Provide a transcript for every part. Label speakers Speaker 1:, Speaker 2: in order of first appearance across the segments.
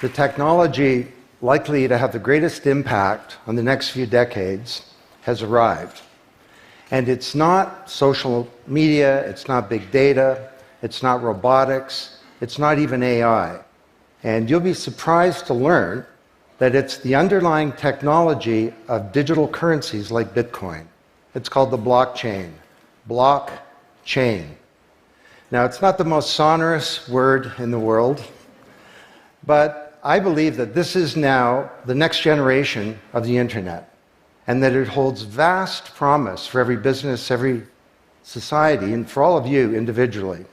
Speaker 1: the technology likely to have the greatest impact on the next few decades has arrived. And it's not social media, it's not big data, it's not robotics, it's not even AI. And you'll be surprised to learn that it's the underlying technology of digital currencies like Bitcoin. It's called the blockchain. Blockchain. Now, it's not the most sonorous word in the world, but I believe that this is now the next generation of the internet, and that it holds vast promise for every business, every society, and for all of you individually.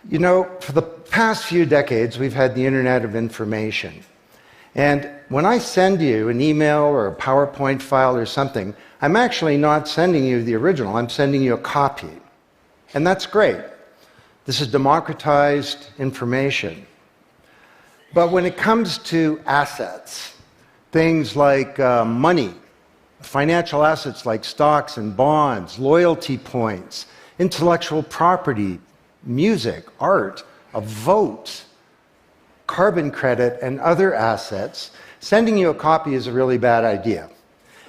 Speaker 1: You know, for the past few decades, we've had the Internet of Information. And when I send you an email or a PowerPoint file or something, I'm actually not sending you the original, I'm sending you a copy. And that's great. This is democratized information. But when it comes to assets, things like money, financial assets like stocks and bonds, loyalty points, intellectual property, music, art, a vote, carbon credit, and other assets, sending you a copy is a really bad idea.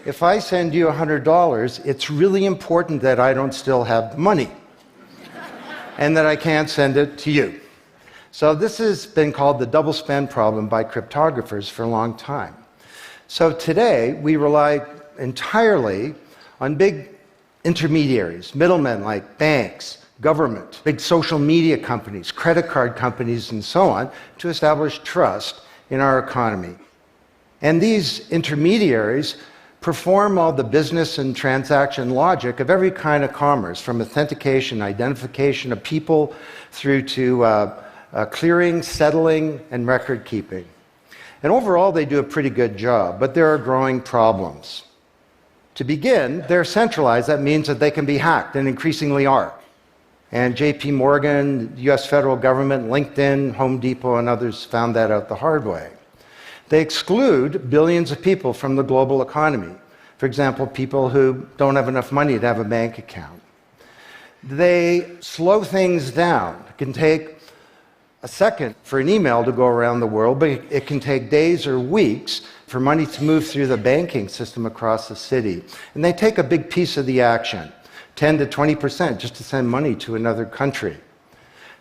Speaker 1: If I send you $100, it's really important that I don't still have the money and that I can't send it to you. So this has been called the double spend problem by cryptographers for a long time. So today, we rely entirely on big intermediaries, middlemen like banks, government, big social media companies, credit card companies, and so on, to establish trust in our economy. And these intermediaries perform all the business and transaction logic of every kind of commerce, from authentication, identification of people, through to clearing, settling, and record keeping. And overall, they do a pretty good job, but there are growing problems. To begin, they're centralized. That means that they can be hacked, and increasingly are. And JP Morgan, the US federal government, LinkedIn, Home Depot, and others found that out the hard way. They exclude billions of people from the global economy. For example, people who don't have enough money to have a bank account. They slow things down. It can take a second for an email to go around the world, but it can take days or weeks for money to move through the banking system across the city. And they take a big piece of the action, 10 to 20%, just to send money to another country.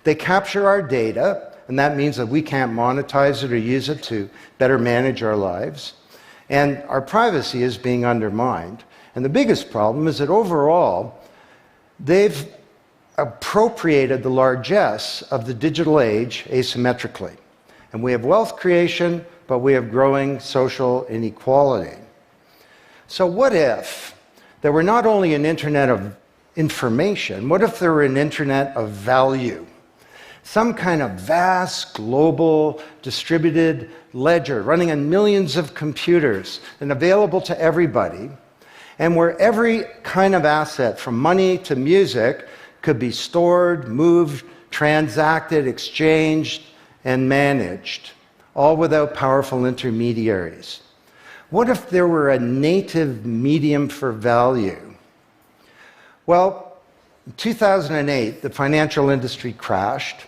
Speaker 1: They capture our data, and that means that we can't monetize it or use it to better manage our lives. And our privacy is being undermined. And the biggest problem is that overall, they've appropriated the largesse of the digital age asymmetrically. And we have wealth creation, but we have growing social inequality. So what if there were not only an internet of information, what if there were an internet of value? Some kind of vast, global, distributed ledger running on millions of computers and available to everybody, and where every kind of asset, from money to music, could be stored, moved, transacted, exchanged, and managed, all without powerful intermediaries. What if there were a native medium for value? Well, in 2008, the financial industry crashed,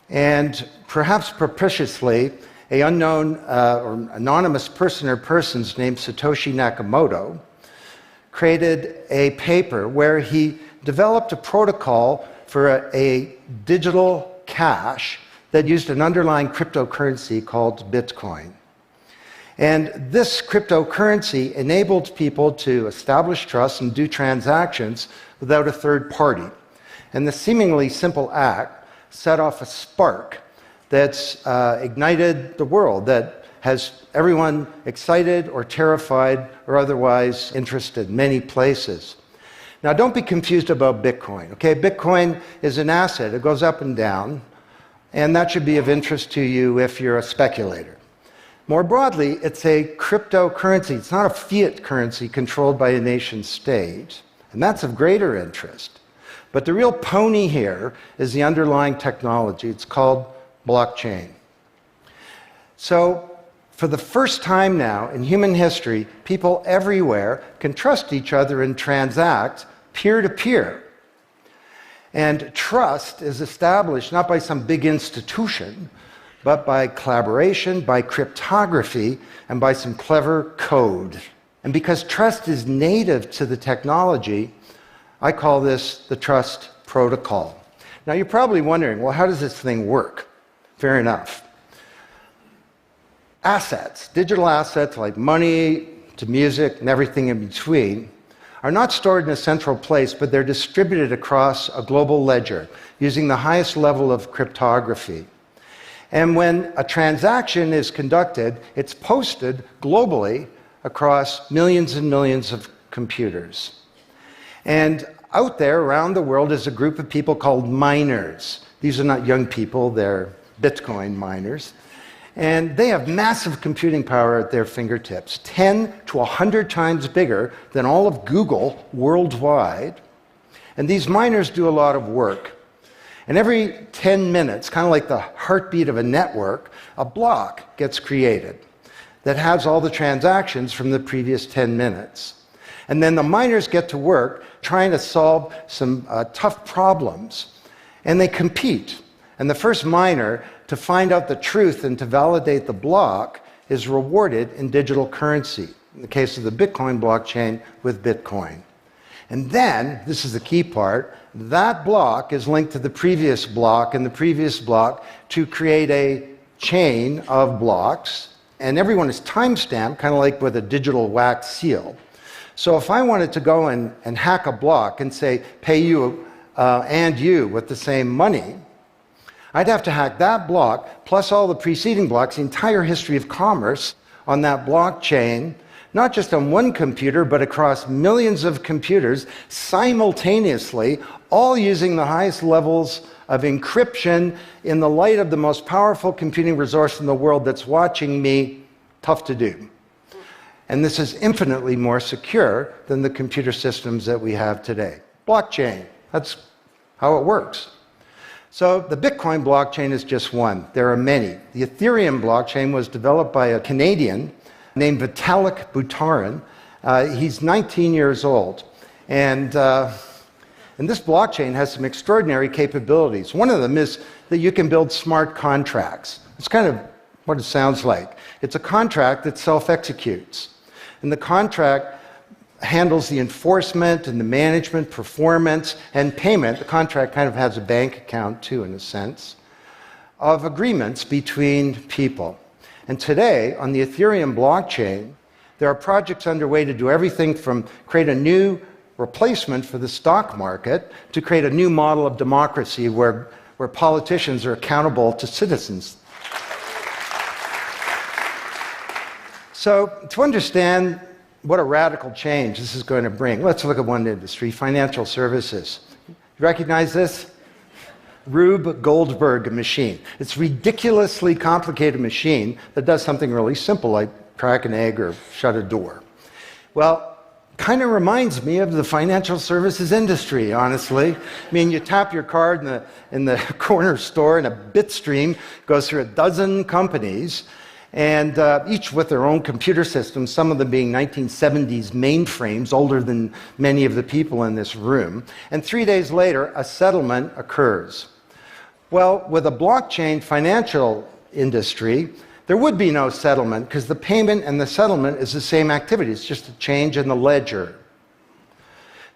Speaker 1: and perhaps propitiously, an unknown or anonymous person or persons named Satoshi Nakamoto created a paper where he developed a protocol for a digital cash that used an underlying cryptocurrency called Bitcoin. And this cryptocurrency enabled people to establish trust and do transactions without a third party. And the seemingly simple act set off a spark that's ignited the world, that has everyone excited or terrified or otherwise interested in many places. Now, don't be confused about Bitcoin, okay? Bitcoin is an asset. It goes up and down, and that should be of interest to you if you're a speculator. More broadly, it's a cryptocurrency. It's not a fiat currency controlled by a nation state, and that's of greater interest. But the real pony here is the underlying technology. It's called blockchain. So, for the first time now in human history, people everywhere can trust each other and transact peer-to-peer. And trust is established not by some big institution, but by collaboration, by cryptography, and by some clever code. And because trust is native to the technology, I call this the trust protocol. Now you're probably wondering, well, how does this thing work? Fair enough. Assets, digital assets like money to music and everything in between, are not stored in a central place, but they're distributed across a global ledger using the highest level of cryptography. And when a transaction is conducted, it's posted globally across millions and millions of computers. And out there around the world is a group of people called miners. These are not young people, they're Bitcoin miners. And they have massive computing power at their fingertips, 10 to 100 times bigger than all of Google worldwide. And these miners do a lot of work. And every 10 minutes, kind of like the heartbeat of a network, a block gets created that has all the transactions from the previous 10 minutes. And then the miners get to work trying to solve some tough problems. And they compete. And the first miner to find out the truth and to validate the block is rewarded in digital currency, in the case of the Bitcoin blockchain with Bitcoin. And then, this is the key part, that block is linked to the previous block and the previous block to create a chain of blocks, and everyone is time-stamped, kind of like with a digital wax seal. So if I wanted to go and hack a block and say, pay you and you with the same money, I'd have to hack that block, plus all the preceding blocks, the entire history of commerce on that blockchain, not just on one computer, but across millions of computers simultaneously, all using the highest levels of encryption in the light of the most powerful computing resource in the world that's watching me. Tough to do. And this is infinitely more secure than the computer systems that we have today. Blockchain, that's how it works. So the Bitcoin blockchain is just one. There are many. The Ethereum blockchain was developed by a Canadian named Vitalik Buterin. He's 19 years old. And this blockchain has some extraordinary capabilities. One of them is that you can build smart contracts. It's kind of what it sounds like. It's a contract that self-executes. And the contract handles the enforcement and the management, performance, and payment. The contract kind of has a bank account, too, in a sense, of agreements between people. And today, on the Ethereum blockchain, there are projects underway to do everything from create a new replacement for the stock market to create a new model of democracy where politicians are accountable to citizens. So, to understand what a radical change this is going to bring, let's look at one industry, financial services. You recognize this? Rube Goldberg machine. It's a ridiculously complicated machine that does something really simple, like crack an egg or shut a door. Well, kind of reminds me of the financial services industry, honestly. I mean, you tap your card in the corner store, and a bit stream goes through a dozen companies, and each with their own computer systems, some of them being 1970s mainframes, older than many of the people in this room. And 3 days later, a settlement occurs. Well, with a blockchain financial industry, there would be no settlement because the payment and the settlement is the same activity. It's just a change in the ledger.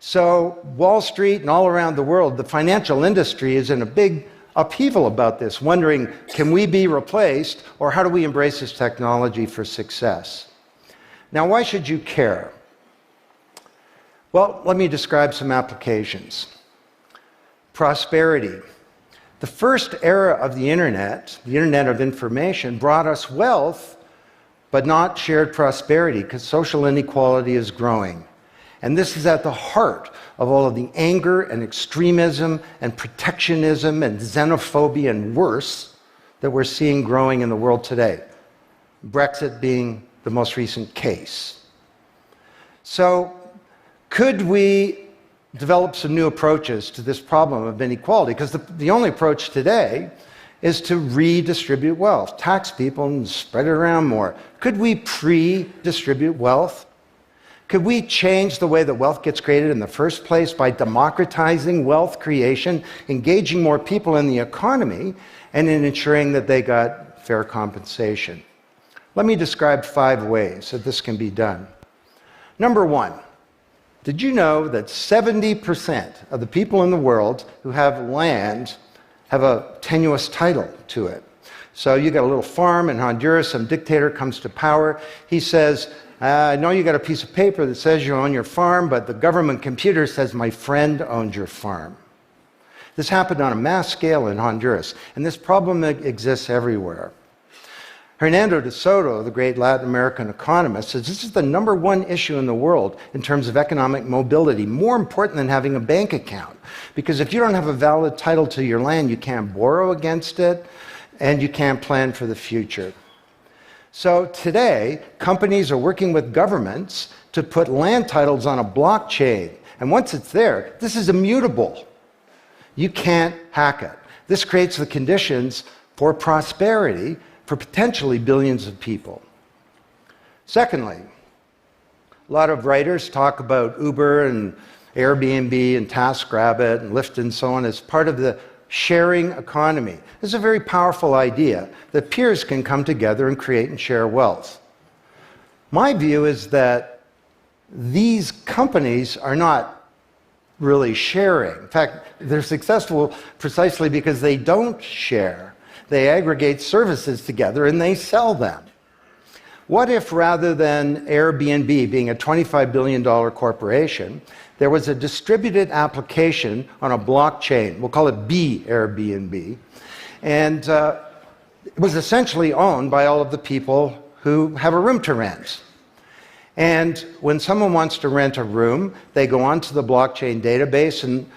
Speaker 1: So Wall Street and all around the world, the financial industry is in a big upheaval about this, wondering, can we be replaced, or how do we embrace this technology for success? Now, why should you care? Well, let me describe some applications. Prosperity. The first era of the Internet of information, brought us wealth, but not shared prosperity, because social inequality is growing. And this is at the heart of all of the anger and extremism and protectionism and xenophobia and worse that we're seeing growing in the world today. Brexit being the most recent case. So, could we develop some new approaches to this problem of inequality? Because the only approach today is to redistribute wealth, tax people and spread it around more. Could we pre-distribute wealth? Could we change the way that wealth gets created in the first place by democratizing wealth creation, engaging more people in the economy, and in ensuring that they got fair compensation. Let me describe 5 ways that this can be done. Number 1, did you know that 70% of the people in the world who have land have a tenuous title to it? So you got a little farm in Honduras, some dictator comes to power. He says, I know you got a piece of paper that says you own your farm, but the government computer says my friend owns your farm. This happened on a mass scale in Honduras, and this problem exists everywhere. Hernando de Soto, the great Latin American economist, says this is the number 1 issue in the world in terms of economic mobility, more important than having a bank account. Because if you don't have a valid title to your land, you can't borrow against it, and you can't plan for the future. So today, companies are working with governments to put land titles on a blockchain. And once it's there, this is immutable. You can't hack it. This creates the conditions for prosperity for potentially billions of people. Secondly, a lot of writers talk about Uber and Airbnb and TaskRabbit and Lyft and so on as part of the sharing economy. This is a very powerful idea that peers can come together and create and share wealth. My view is that these companies are not really sharing. In fact, they're successful precisely because they don't share. They aggregate services together and they sell them. What if rather than Airbnb being a $25 billion corporation, there was a distributed application on a blockchain, we'll call it Airbnb, and it was essentially owned by all of the people who have a room to rent. And when someone wants to rent a room, they go onto the blockchain database and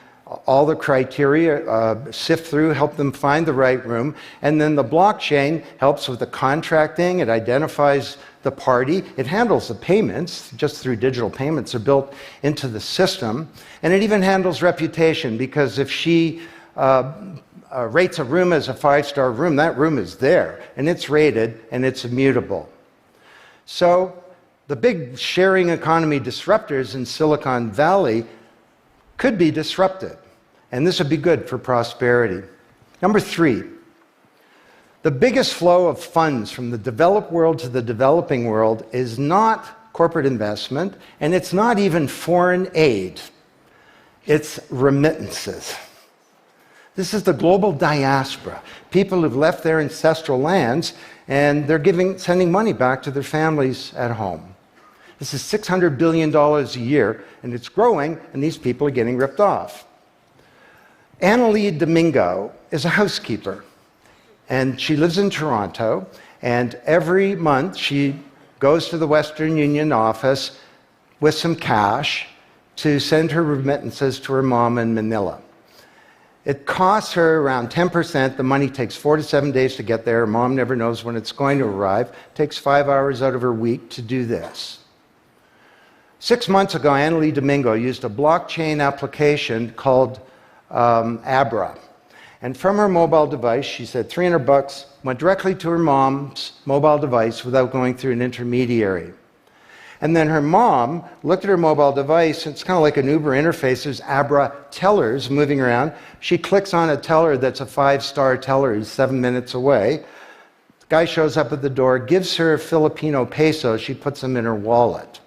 Speaker 1: all the criteria sift through, help them find the right room, and then the blockchain helps with the contracting, it identifies the party, it handles the payments, just through digital payments are built into the system, and it even handles reputation, because if she rates a room as a 5-star room, that room is there, and it's rated, and it's immutable. So the big sharing economy disruptors in Silicon Valley could be disrupted, and this would be good for prosperity. Number 3, the biggest flow of funds from the developed world to the developing world is not corporate investment, and it's not even foreign aid. It's remittances. This is the global diaspora, people who've left their ancestral lands, and they're sending money back to their families at home. This is $600 billion a year, and it's growing, and these people are getting ripped off. Annalie Domingo is a housekeeper, and she lives in Toronto, and every month she goes to the Western Union office with some cash to send her remittances to her mom in Manila. It costs her around 10%. The money takes 4 to 7 days to get there. Her mom never knows when it's going to arrive. It takes 5 hours out of her week to do this. 6 months ago, Annalie Domingo used a blockchain application called Abra. And from her mobile device, she said $300 went directly to her mom's mobile device without going through an intermediary. And then her mom looked at her mobile device, and it's kind of like an Uber interface. There's Abra tellers moving around. She clicks on a teller that's a 5-star teller who's 7 minutes away. The guy shows up at the door, gives her Filipino pesos. She puts them in her wallet.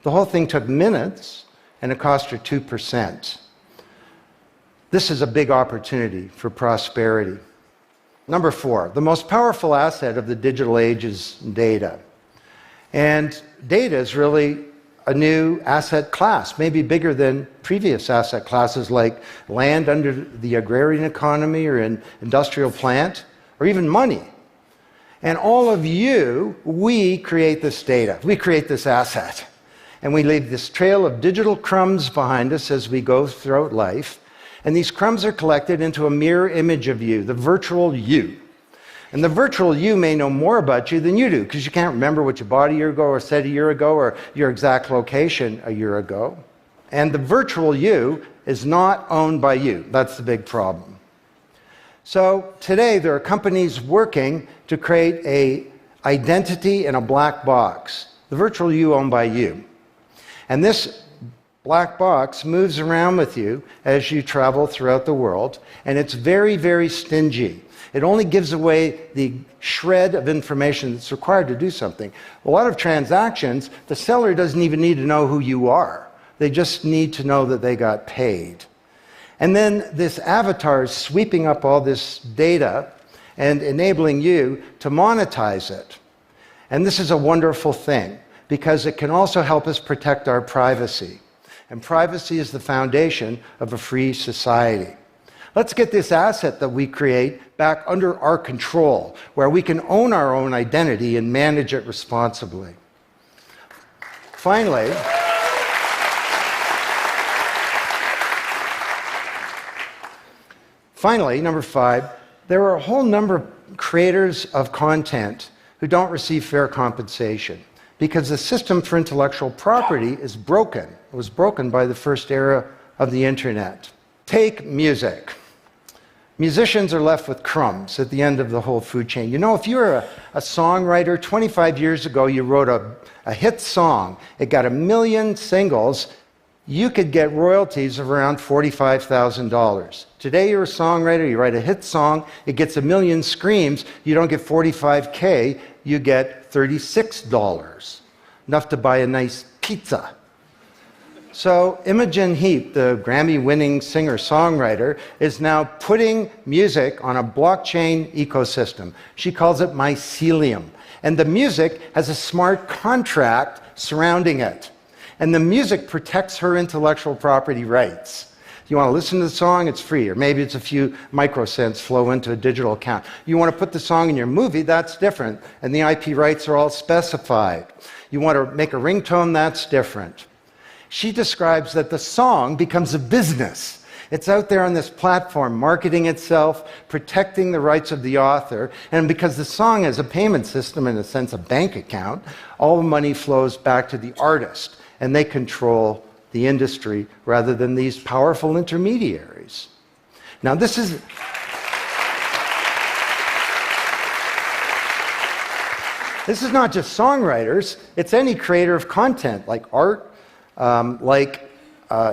Speaker 1: The whole thing took minutes, and it cost her 2%. This is a big opportunity for prosperity. Number 4, the most powerful asset of the digital age is data. And data is really a new asset class, maybe bigger than previous asset classes like land under the agrarian economy or an industrial plant, or even money. And all of you, we create this data. We create this asset. And we leave this trail of digital crumbs behind us as we go throughout life. And these crumbs are collected into a mirror image of you, the virtual you. And the virtual you may know more about you than you do, because you can't remember what you bought a year ago or said a year ago or your exact location a year ago. And the virtual you is not owned by you. That's the big problem. So today there are companies working to create an identity in a black box. The virtual you owned by you. And this black box moves around with you as you travel throughout the world, and it's very, very stingy. It only gives away the shred of information that's required to do something. A lot of transactions, the seller doesn't even need to know who you are. They just need to know that they got paid. And then this avatar is sweeping up all this data and enabling you to monetize it. And this is a wonderful thing, because it can also help us protect our privacy. And privacy is the foundation of a free society. Let's get this asset that we create back under our control, where we can own our own identity and manage it responsibly. Finally, number 5, there are a whole number of creators of content who don't receive fair compensation because the system for intellectual property is broken. It was broken by the first era of the internet. Take music. Musicians are left with crumbs at the end of the whole food chain. You know, if you're a songwriter, 25 years ago you wrote a hit song, it got 1 million singles, you could get royalties of around $45,000. Today you're a songwriter, you write a hit song, it gets 1 million streams, you don't get $45K, you get $36. Enough to buy a nice pizza. So Imogen Heap, the Grammy-winning singer-songwriter, is now putting music on a blockchain ecosystem. She calls it mycelium. And the music has a smart contract surrounding it. And the music protects her intellectual property rights. You want to listen to the song, it's free, or maybe it's a few microcents flow into a digital account. You want to put the song in your movie, that's different, and the IP rights are all specified. You want to make a ringtone, that's different. She describes that the song becomes a business. It's out there on this platform, marketing itself, protecting the rights of the author, and because the song has a payment system, in a sense, a bank account, all the money flows back to the artist, and they control the industry rather than these powerful intermediaries. Now, this is not just songwriters, it's any creator of content, like art,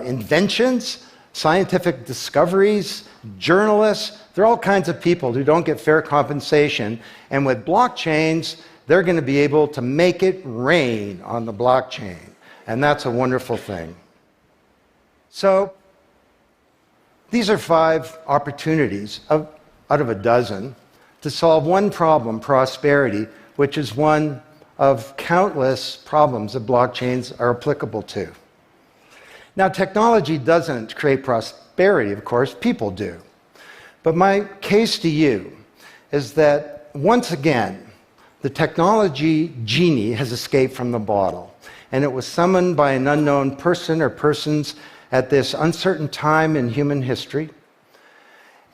Speaker 1: inventions, scientific discoveries, journalists. There are all kinds of people who don't get fair compensation, and with blockchains, they're going to be able to make it rain on the blockchain, and that's a wonderful thing. So these are 5 opportunities out of a dozen to solve one problem, prosperity, which is one of countless problems that blockchains are applicable to. Now, technology doesn't create prosperity, of course, people do. But my case to you is that, once again, the technology genie has escaped from the bottle, and it was summoned by an unknown person or persons at this uncertain time in human history,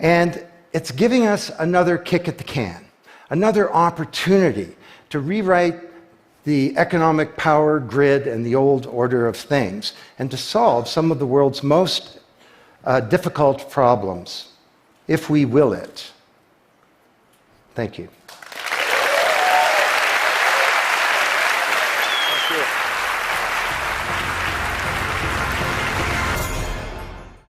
Speaker 1: and it's giving us another kick at the can, another opportunity to rewrite the economic power grid and the old order of things, and to solve some of the world's most difficult problems, if we will it. Thank you.